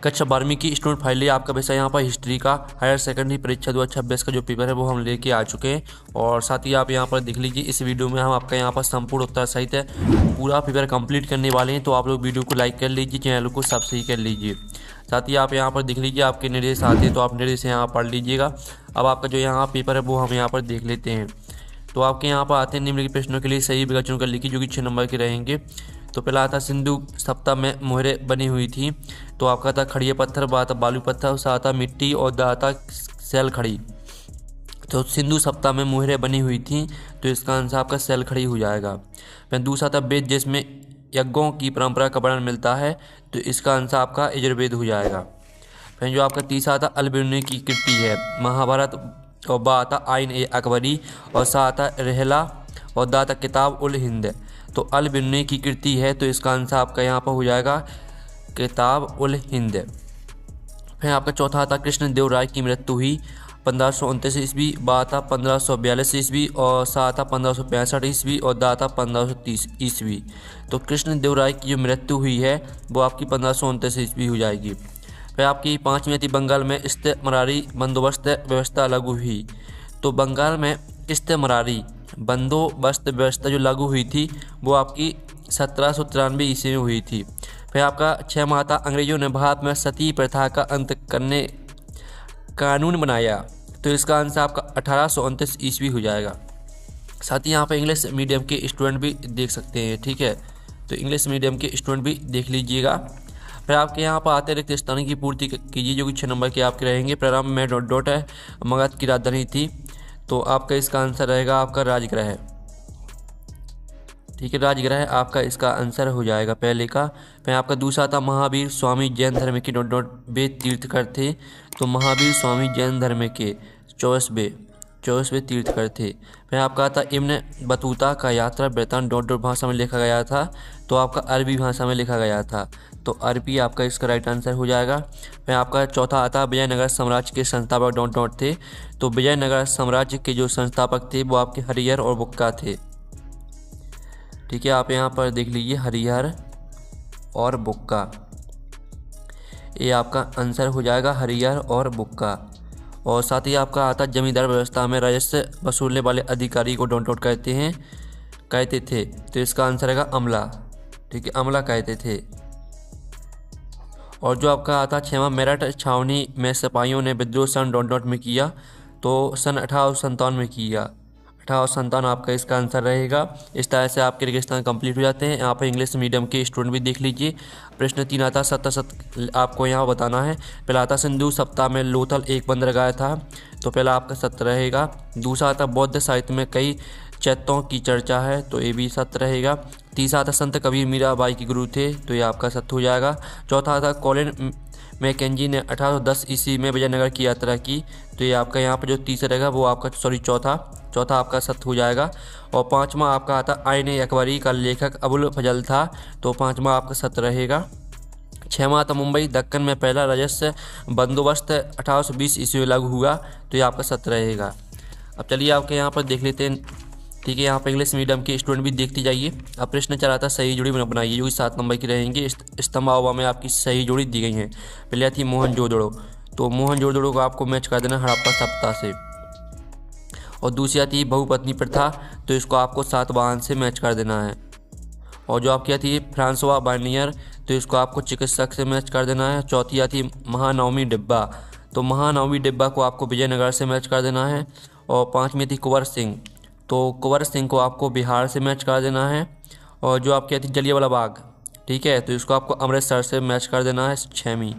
कक्षा 12वीं की स्टूडेंट फाइल है। आपका विषय यहाँ पर हिस्ट्री का हायर सेकेंडरी परीक्षा 2026 का जो पेपर है वो हम लेके आ चुके हैं। और साथ ही आप यहाँ पर देख लीजिए, इस वीडियो में हम आपका यहाँ पर संपूर्ण उत्तर सहित है पूरा पेपर कंप्लीट करने वाले हैं। तो आप लोग वीडियो को लाइक कर लीजिए, चैनल को सब्सक्राइब कर लीजिए। साथ ही आप यहाँ पर देख लीजिए, आपके निर्देश आते हैं तो आप निर्देश यहाँ पढ़ लीजिएगा। अब आपका जो यहाँ पेपर है वो हम यहाँ पर देख लेते हैं। तो आपके यहाँ पर आते हैं निम्नलिखित प्रश्नों के लिए सही विकल्प चुनकर लिखिए, जो कि 6 नंबर के रहेंगे। तो पहला आता सिंधु सभ्यता में मोहरें बनी हुई थी। तो आपका था खड़िए पत्थर, बात बालू पत्थर, उस आता मिट्टी और दाता सेल खड़ी। तो सिंधु सभ्यता में मोहरें बनी हुई थी, तो इसका आंसर आपका सेल खड़ी हो जाएगा। फिर दूसरा था वेद जिसमें यज्ञों की परंपरा का वर्णन मिलता है, तो इसका आंसर आपका यजुर्वेद हो जाएगा। फिर जो आपका तीसरा था अल-बिरूनी की कृति है महाभारत, और बा आता आइन ए अकबरी, और सा आता रहला, और दा आता किताब उल हिंद। तो अल-बिरूनी की कृति है, तो इसका आंसर आपका यहाँ पर हो जाएगा किताब उल हिंद। फिर आपका चौथा आता कृष्ण देव राय की मृत्यु हुई 1529 ईस्वी, बा आता 1542 ईस्वी, और सा आता 1565 ईस्वी, और दा आता 1530 ईस्वी। तो कृष्ण देव राय की जो मृत्यु हुई है वो आपकी 1529 ईस्वी हो जाएगी। फिर आपकी 5वीं थी बंगाल में इस्तेमरारी बंदोबस्त व्यवस्था लागू हुई। तो बंगाल में इस्तेमरारी बंदोबस्त व्यवस्था जो लागू हुई थी वो आपकी 1793 ईस्वी में हुई थी। फिर आपका 6 माता अंग्रेजों ने भारत में सती प्रथा का अंत करने कानून बनाया। तो इसका आंसर आपका 1829 ईस्वी हो जाएगा। साथ ही यहाँ पर इंग्लिश मीडियम के स्टूडेंट भी देख सकते हैं, ठीक है। तो इंग्लिश मीडियम के स्टूडेंट भी देख लीजिएगा। फिर आपके यहाँ पर आते रिक्त स्थानों की पूर्ति कीजिए, जो कि 6 नंबर के आपके रहेंगे। प्रारंभ में डॉट है, मगध की राजधानी थी। तो आपका इसका आंसर रहेगा आपका राजगृह, ठीक है। राजगृह आपका इसका आंसर हो जाएगा पहले का। फिर आपका दूसरा था महावीर स्वामी जैन धर्म के वे तीर्थकर थे। तो महावीर स्वामी जैन धर्म के 24वें तीर्थकर थे। फिर आपका था इब्न बतूता का यात्रा वृत्तांत भाषा में लिखा गया था। तो आपका अरबी भाषा में लिखा गया था, तो अरबी आपका इसका राइट आंसर हो जाएगा। फिर आपका चौथा आता विजयनगर साम्राज्य के संस्थापक थे। तो विजयनगर साम्राज्य के जो संस्थापक थे वो आपके हरिहर और बुक्का थे, ठीक है। आप यहाँ पर देख लीजिए हरिहर और बुक्का, ये आपका आंसर हो जाएगा हरिहर और बुक्का। और साथ ही आपका आता जमींदार व्यवस्था में राजस्व वसूलने वाले अधिकारी को कहते थे। तो इसका आंसर रहेगा अमला, ठीक है, अमला कहते थे। और जो आपका आता 6वां मेरठ छावनी में सिपाहियों ने विद्रोह सन में किया। तो सन 1857 में किया, 1857 आपका इसका आंसर रहेगा। इस तरह से आपके रेगिस्तान कंप्लीट हो जाते हैं। यहाँ पर इंग्लिश मीडियम के स्टूडेंट भी देख लीजिए। प्रश्न 3 आता आपको यहाँ बताना है। पहला आता सिंधु सभ्यता में लोथल एक बंदरगाह था। तो पहला आपका सत्य रहेगा। दूसरा आता बौद्ध साहित्य में कई चैत्यों की चर्चा है। तो ये भी सत्य रहेगा। तीसरा आता संत कबीर मीराबाई के गुरु थे। तो ये आपका सत्य हो जाएगा। चौथा आता कॉलिन मैकेंजी ने 1810 ईस्वी में विजयनगर की यात्रा की। तो ये आपका यहाँ पर जो तीसरा रहेगा वो आपका चौथा आपका सत्य हो जाएगा। और 5वां आपका आता आइन-ए अकबरी का लेखक अबुल फजल था। तो 5वां आपका सत्य रहेगा। 6वां आता मुंबई दक्कन में पहला राजस्व बंदोबस्त 1820 ईस्वी में लागू हुआ। तो ये आपका सत्य रहेगा। अब चलिए आपके यहाँ पर देख लेते हैं, ठीक है। यहाँ पर इंग्लिश मीडियम के स्टूडेंट भी देखते जाइए। अब प्रश्न चला था सही जोड़ी बनाइए, जो कि 7 नंबर की रहेंगे। स्तंभावा में आपकी सही जोड़ी दी गई है। पहले थी मोहनजोदड़ो। तो मोहनजोदड़ो को आपको मैच कर देना हड़प्पा सभ्यता से। और दूसरी आती है बहुपत्नी प्रथा। तो इसको आपको सातवाहन से मैच कर देना है। और जो आपकी आती है फ्रांसवा बार्नियर, तो इसको आपको चिकित्सक से मैच कर देना है। चौथी आती है महानवमी डिब्बा। तो महानवमी डिब्बा को आपको विजयनगर से मैच कर देना है। और 5वीं थी कुंवर सिंह। तो कुंवर सिंह को आपको बिहार से मैच कर देना है। और जो आपकी आती है जलियांवाला बाग, ठीक है, तो इसको आपको अमृतसर से मैच कर देना है 6वीं।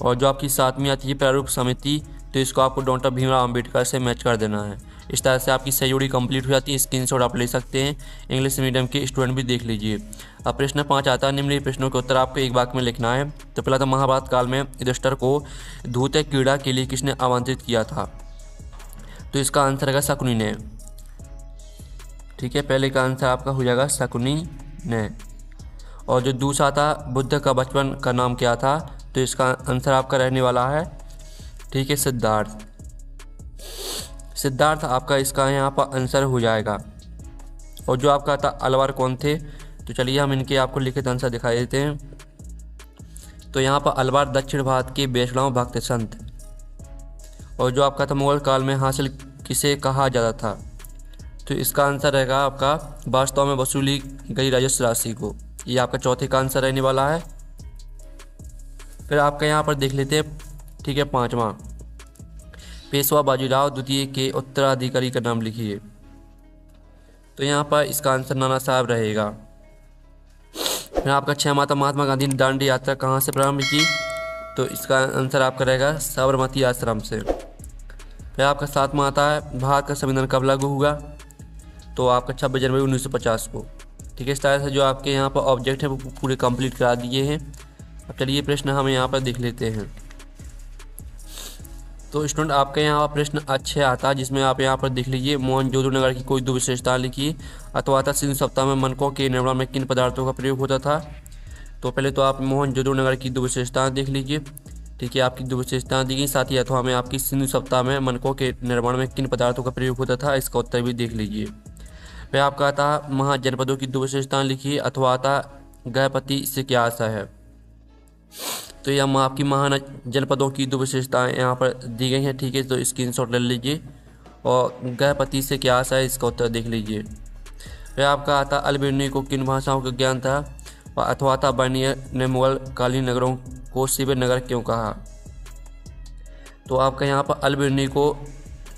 और जो आपकी 7वीं आती है प्रारूप समिति, तो इसको आपको डॉक्टर भीमराव अम्बेडकर से मैच कर देना है। इस तरह से आपकी सही जोड़ी कंप्लीट हो जाती है। स्क्रीनशॉट आप ले सकते हैं। इंग्लिश मीडियम के स्टूडेंट भी देख लीजिए। अब प्रश्न 5 आता है निम्नलिखित प्रश्नों के उत्तर आपको एक वाक्य में लिखना है। तो पहला था महाभारत काल में युधिष्ठिर को धूत क्रीड़ा के लिए किसने आमंत्रित किया था। तो इसका आंसर रहेगा शकुनी ने, ठीक है। पहले का आंसर आपका हो जाएगा शकुनी ने। और जो दूसरा था बुद्ध का बचपन का नाम क्या था। तो इसका आंसर आपका रहने वाला है, ठीक है, सिद्धार्थ आपका इसका यहाँ पर आंसर हो जाएगा। और जो आपका था अलवर कौन थे। तो चलिए हम इनके आपको लिखित आंसर दिखाई देते हैं। तो यहाँ पर अलवार दक्षिण भारत के वैष्णव भक्त संत। और जो आपका था मुगल काल में हासिल किसे कहा जाता था, तो इसका आंसर रहेगा आपका वास्तव में वसूली गई राजस्व राशि को। ये आपका चौथे का आंसर रहने वाला है। फिर आपका यहाँ पर देख लेते हैं, ठीक है, पाँचवा, पेशवा बाजीराव द्वितीय के उत्तराधिकारी का नाम लिखिए। तो यहाँ पर इसका आंसर नाना साहब रहेगा। फिर आपका छठवां था, महात्मा गांधी ने दांडी यात्रा कहाँ से प्रारंभ की, तो इसका आंसर आपका रहेगा साबरमती आश्रम से। फिर आपका सातवां आता है, भारत का संविधान कब लागू हुआ, तो आपका 26 जनवरी 1950 को। ठीक है, इस तरह से जो आपके यहाँ पर ऑब्जेक्ट है वो पूरे कंप्लीट करा दिए हैं। अब चलिए प्रश्न हम यहाँ पर देख लेते हैं। तो स्टूडेंट आपके यहाँ पर प्रश्न अच्छे आता है, जिसमें आप यहाँ पर देख लीजिए, मोहनजोदड़ो नगर की कोई दो विशेषता लिखिए। अथवा था सिंधु सभ्यता में मनकों के निर्माण में किन पदार्थों का प्रयोग होता था। तो पहले तो आप मोहनजोदड़ो नगर की दो विशेषताएँ देख लीजिए। ठीक है, आपकी दो विशेषताएँ दी गई, साथ ही अथवा में आपकी सिंधु सभ्यता में मनकों के निर्माण में किन पदार्थों का प्रयोग होता था, इसका उत्तर भी देख लीजिए। फिर आपका आता महाजनपदों की दो विशेषताएँ लिखिए। अथवा आता गृहपति से क्या आशा है, तो यह आपकी महान जनपदों की दो विशेषताएँ यहाँ पर दी गई हैं। ठीक है, तो स्क्रीनशॉट ले लीजिए। और गृहपति से क्या आशा है, इसका उत्तर देख लीजिए। फिर आपका आता अल-बिरूनी को किन भाषाओं का ज्ञान था, और अथवा था बर्नियर ने मुगल कालीन नगरों को शिविर नगर क्यों कहा। तो आपका यहाँ पर अल-बिरूनी को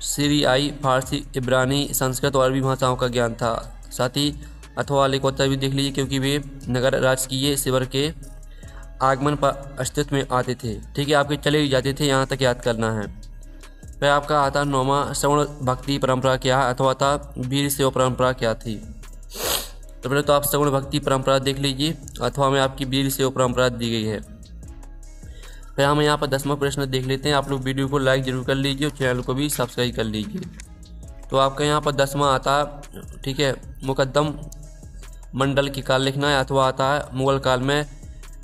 सीरियाई, फारसी, इब्रानी, संस्कृत और अरबी भाषाओं का ज्ञान था। साथ ही अथवा वाले को उत्तर भी देख लीजिए, क्योंकि वे नगर राजकीय शिविर के आगमन पर अस्तित्व में आते थे। ठीक है, आपके चले ही जाते थे, यहाँ तक याद करना है। फिर आपका आता नौवां, श्रवण भक्ति परंपरा क्या है, अथवा था वीर सेवा परंपरा क्या थी। तो पहले तो आप श्रवण भक्ति परंपरा देख लीजिए, अथवा में आपकी वीर सेवा परंपरा दी गई है। फिर हम यहाँ पर 10वां प्रश्न देख लेते हैं। आप लोग वीडियो को लाइक जरूर कर लीजिए और चैनल को भी सब्सक्राइब कर लीजिए। तो आपका यहाँ पर 10वां आता, ठीक है, मुकद्दम मंडल की काल लिखना है। अथवा आता है मुगल काल में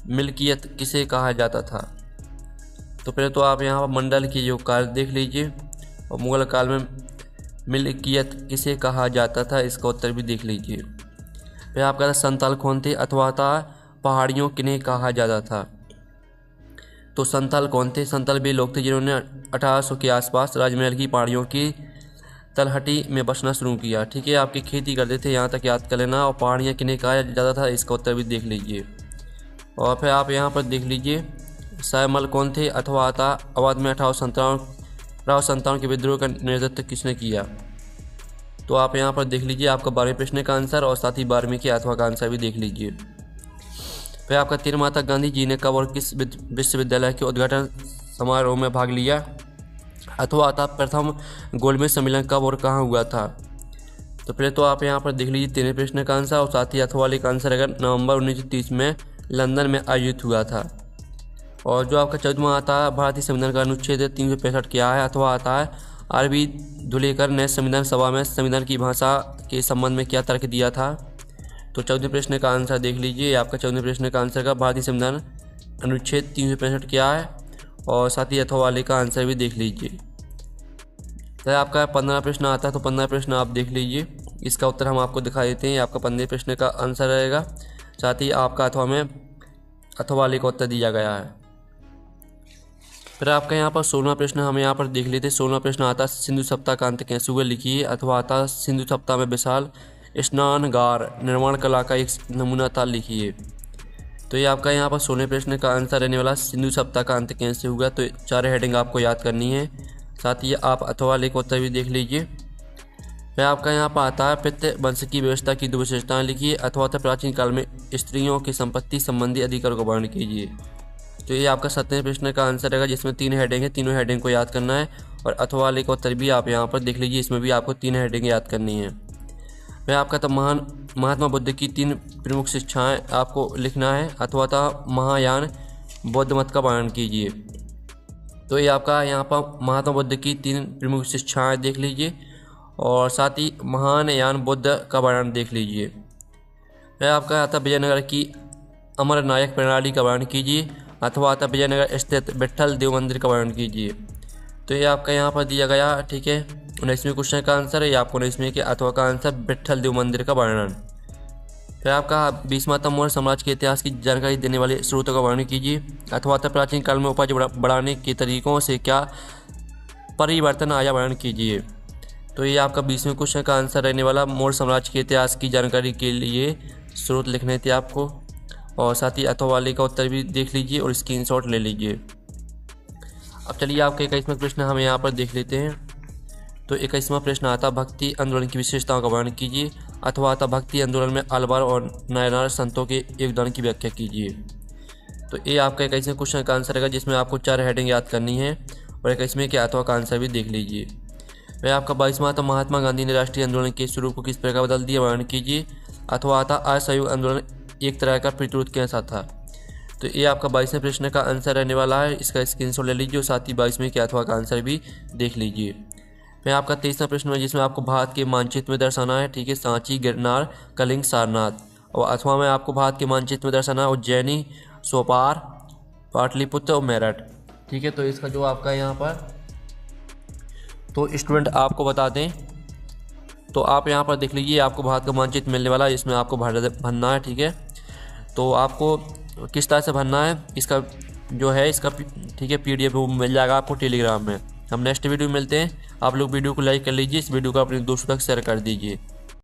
मिल्कियत किसे कहा जाता था। तो पहले तो आप यहाँ पर मंडल की जो काल देख लीजिए, और मुगल काल में मिल्कियत किसे कहा जाता था, इसका उत्तर भी देख लीजिए। फिर आपका संताल कौन थे, अथवा था पहाड़ियों किन्हें कहा जाता था। तो संताल कौन थे, संताल वे लोग थे जिन्होंने 1800 के आसपास राजमहल की पहाड़ियों की तलहटी में बसना शुरू किया। ठीक है, आपकी खेती करते थे, यहाँ तक याद कर लेना। और पहाड़ियाँ किन्हें कहा जाता था, इसका उत्तर भी देख लीजिए। और फिर आप यहाँ पर देख लीजिए, सायमल कौन थे, अथवा आता अवध में 1857 के विद्रोह का नेतृत्व किसने किया। तो आप यहाँ पर देख लीजिए आपका 12वें प्रश्न का आंसर, और साथ ही 12वीं के अथवा का आंसर भी देख लीजिए। फिर आपका 13वां था, गांधी जी ने कब और किस विश्वविद्यालय के उद्घाटन समारोह में भाग लिया। अथवा आता प्रथम गोलमेज सम्मेलन कब और कहाँ हुआ था। तो पहले तो आप यहाँ पर देख लीजिए 13वें प्रश्न का आंसर, और साथ ही अथवा वाले का आंसर अगर नवंबर 1930 में लंदन में आयोजित हुआ था। और जो आपका 14वां आता है, भारतीय संविधान का अनुच्छेद 365 क्या है। अथवा आता है आर.बी. धुलेकर ने संविधान सभा में संविधान की भाषा के संबंध में क्या तर्क दिया था। तो 14वें प्रश्न का आंसर देख लीजिए। आपका 14वें प्रश्न का आंसर का भारतीय संविधान अनुच्छेद 365 क्या है, और साथ ही अथवा वाले का आंसर भी देख लीजिए। तो आपका 15वां प्रश्न आता है, तो 15वां प्रश्न आप देख लीजिए, इसका उत्तर हम आपको दिखा देते हैं। आपका 15वें प्रश्न का आंसर रहेगा, साथ ही आपका अथवा में अथवा वाले का उत्तर दिया गया है। फिर आपका यहाँ पर 16वां प्रश्न हम यहाँ पर देख लेते हैं। 16वां प्रश्न आता सिंधु सभ्यता का अंत कैसे हुआ, लिखिए। अथवा आता सिंधु सभ्यता में विशाल स्नानगार निर्माण कला का एक नमूना था, लिखिए। तो ये आपका यहाँ पर 16वें प्रश्न का आंसर रहने वाला सिंधु सभ्यता का अंत कैसे हुआ। तो 4 हेडिंग आपको याद करनी है, साथ ही आप अथवा वाले का उत्तर भी देख लीजिए। फिर आपका यहाँ पर आता है पित्त वंश की व्यवस्था की दो विशेषताएं लिखिए। अथवा प्राचीन काल में स्त्रियों की संपत्ति संबंधी अधिकार को वर्णन कीजिए। तो ये आपका 7वें प्रश्न का आंसर रहेगा, जिसमें 3 हेडिंग है, तीनों हेडिंग को याद करना है। और अथवा वाले का उत्तर भी आप यहाँ पर देख लीजिए, इसमें भी आपको 3 हेडिंग याद करनी है। फिर आपका तो महात्मा बुद्ध की 3 प्रमुख शिक्षाएँ आपको लिखना है। अथवा महायान बौद्ध मत का वर्णन कीजिए। तो ये आपका यहाँ पर महात्मा बुद्ध की 3 प्रमुख शिक्षाएँ देख लीजिए, और साथ ही महायान बुद्ध का वर्णन देख लीजिए। फिर आपका आता विजयनगर की अमर नायक प्रणाली का वर्णन कीजिए। अथवा आता विजयनगर स्थित विट्ठल देव मंदिर का वर्णन कीजिए। तो ये आपका यहाँ पर दिया गया, ठीक है, 19वें क्वेश्चन का आंसर है। ये आपको 19वें के अथवा का आंसर विट्ठल देव मंदिर का वर्णन। फिर आपका 20वां मौर्य साम्राज्य के इतिहास की जानकारी देने वाले स्रोतों का वर्णन कीजिए। अथवा प्राचीन काल में उपज बढ़ाने के तरीकों से क्या परिवर्तन आया, वर्णन कीजिए। तो ये आपका 20वें क्वेश्चन का आंसर रहने वाला। मौर्य साम्राज्य के इतिहास की जानकारी के लिए स्रोत लिखने थे आपको, और साथ ही अथवा वाले का उत्तर भी देख लीजिए और स्क्रीनशॉट ले लीजिए। अब चलिए आपका 21वां प्रश्न हम यहाँ पर देख लेते हैं। तो 21वां प्रश्न आता, भक्ति आंदोलन की विशेषताओं का वर्णन कीजिए। अथवा आता, भक्ति आंदोलन में अलवार और नायनार संतों के योगदान की व्याख्या कीजिए। तो ये आपका 21वें क्वेश्चन का आंसर है, जिसमें आपको 4 हेडिंग याद करनी है, और 21वें के अथवा का आंसर भी देख लीजिए। वह आपका 22वां आता, महात्मा गांधी ने राष्ट्रीय आंदोलन के स्वरूप को किस प्रकार बदल दिया, वर्णन कीजिए। अथवा आता, असहयोग आंदोलन एक तरह का प्रतिरोध कैसा था। तो ये आपका 22वें प्रश्न का आंसर रहने वाला है, इसका स्क्रीनशॉट ले लीजिए और साथ ही 22वें के अथवा का आंसर भी देख लीजिए। फिर आपका 23वां प्रश्न है, जिसमें आपको भारत के मानचित्र में दर्शाना है, ठीक है, सांची, गिरनार, कलिंग, सारनाथ। और अथवा में आपको भारत के मानचित्र में दर्शाना है उज्जैनी, सोपार, पाटलिपुत्र और मेरठ, ठीक है। तो इसका जो आपका यहाँ पर, तो स्टूडेंट आपको बता दें, तो आप यहाँ पर देख लीजिए, आपको भारत का मानचित्र मिलने वाला है, इसमें आपको भरना है, ठीक है। तो आपको किस तरह से भरना है, इसका जो है इसका ठीक है PDF वो मिल जाएगा आपको टेलीग्राम में। हम नेक्स्ट वीडियो में मिलते हैं। आप लोग वीडियो को लाइक कर लीजिए, इस वीडियो को अपने दोस्तों तक शेयर कर दीजिए।